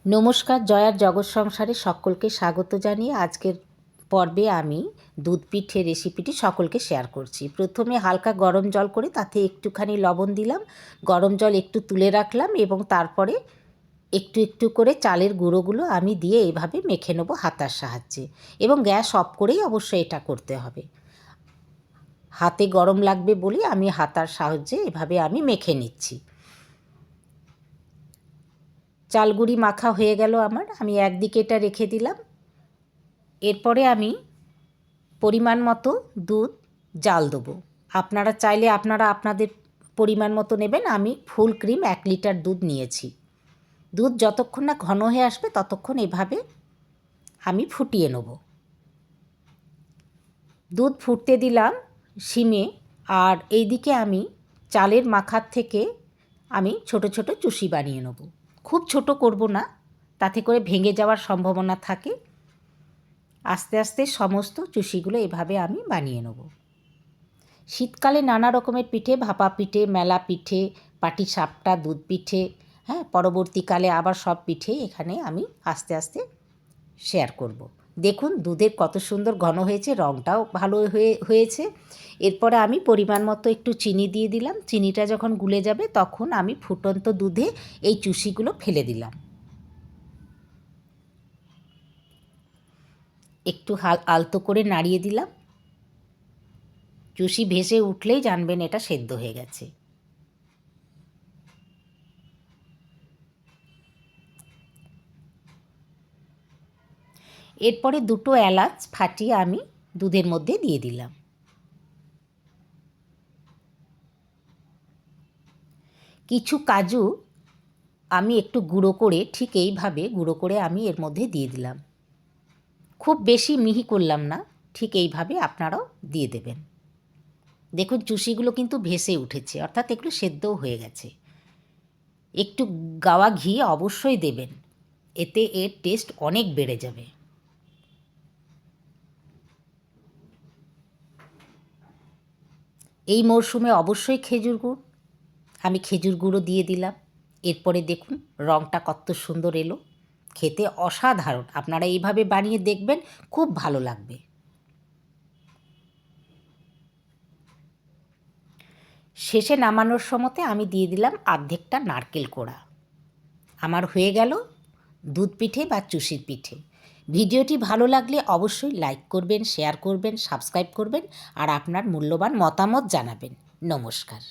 নমস্কার, জয়ার জগৎ সংসারে সকলকে স্বাগত জানিয়ে আজকের পর্বে আমি দুধ পিঠে রেসিপিটি সকলকে শেয়ার করছি। প্রথমে হালকা গরম জল করে তাতে একটুখানি লবণ দিলাম, গরম জল একটু তুলে রাখলাম এবং তারপরে একটু একটু করে চালের গুঁড়োগুলো আমি দিয়ে এভাবে মেখে নেবো হাতার সাহায্যে, এবং গ্যাস অফ করেই অবশ্যই এটা করতে হবে। হাতে গরম লাগবে বলে আমি হাতার সাহায্যে এভাবে আমি মেখে নিচ্ছি। চালগুড়ি মাখা হয়ে গেল আমার, আমি একদিকে এটা রেখে দিলাম। এরপরে আমি পরিমাণ মতো দুধ জাল দেবো। আপনারা চাইলে আপনাদের পরিমাণ মতো নেবেন। আমি ফুল ক্রিম 1 লিটার দুধ নিয়েছি। দুধ যতক্ষণ না ঘন হয়ে আসবে ততক্ষণ এভাবে আমি ফুটিয়ে নেব। দুধ ফুটতে দিলাম সিমে, আর এইদিকে আমি চালের মাখার থেকে আমি ছোট ছোট চুষি বানিয়ে নেব। খুব ছোট করব না, তাতে করে ভেঙে যাওয়ার সম্ভাবনা থাকে। আস্তে আস্তে সমস্ত চুষিগুলো এভাবে আমি বানিয়ে নেব। শীতকালে নানা রকমের পিঠে, ভাপা পিঠে, মেলা পিঠে, পাটিসাপটা, দুধ পিঠে, পরবর্তীকালে আবার সব পিঠেই এখানে আমি আস্তে আস্তে শেয়ার করব। দেখুন দুধের কত সুন্দর ঘন হয়েছে, রঙটাও ভালো হয়েছে। এরপরে আমি পরিমাণ মতো একটু চিনি দিয়ে দিলাম। চিনিটা যখন গুলে যাবে তখন আমি ফুটন্ত দুধে এই চুষিগুলো ফেলে দিলাম। একটু আলতো করে নাড়িয়ে দিলাম। চুষি ভেসে উঠলেই জানবেন এটা সেদ্ধ হয়ে গেছে। এরপরে 2টো এলাচ ফাটিয়ে আমি দুধের মধ্যে দিয়ে দিলাম। কিছু কাজু আমি একটু গুঁড়ো করে, ঠিক এইভাবে গুঁড়ো করে আমি এর মধ্যে দিয়ে দিলাম। খুব বেশি মিহি করলাম না, ঠিক এইভাবে আপনারাও দিয়ে দেবেন। দেখুন চুষিগুলো কিন্তু ভেসে উঠেছে, অর্থাৎ এগুলো সেদ্ধও হয়ে গেছে। একটু গাওয়া ঘি অবশ্যই দেবেন, এতে এর টেস্ট অনেক বেড়ে যাবে। এই মরশুমে অবশ্যই খেজুর গুড়, আমি খেজুর গুঁড়ো দিয়ে দিলাম। এরপরে দেখুন রঙটা কত সুন্দর এলো, খেতে অসাধারণ। আপনারা এইভাবে বানিয়ে দেখবেন, খুব ভালো লাগবে। শেষে নামানোর সময়তে আমি দিয়ে দিলাম অর্ধেকটা নারকেল কোড়া। আমার হয়ে গেল দুধ পিঠে বা চুষির পিঠে। ভিডিওটি ভালো লাগলে অবশ্যই লাইক করবেন, শেয়ার করবেন, সাবস্ক্রাইব করবেন, আর আপনার মূল্যবান মতামত জানাবেন। নমস্কার।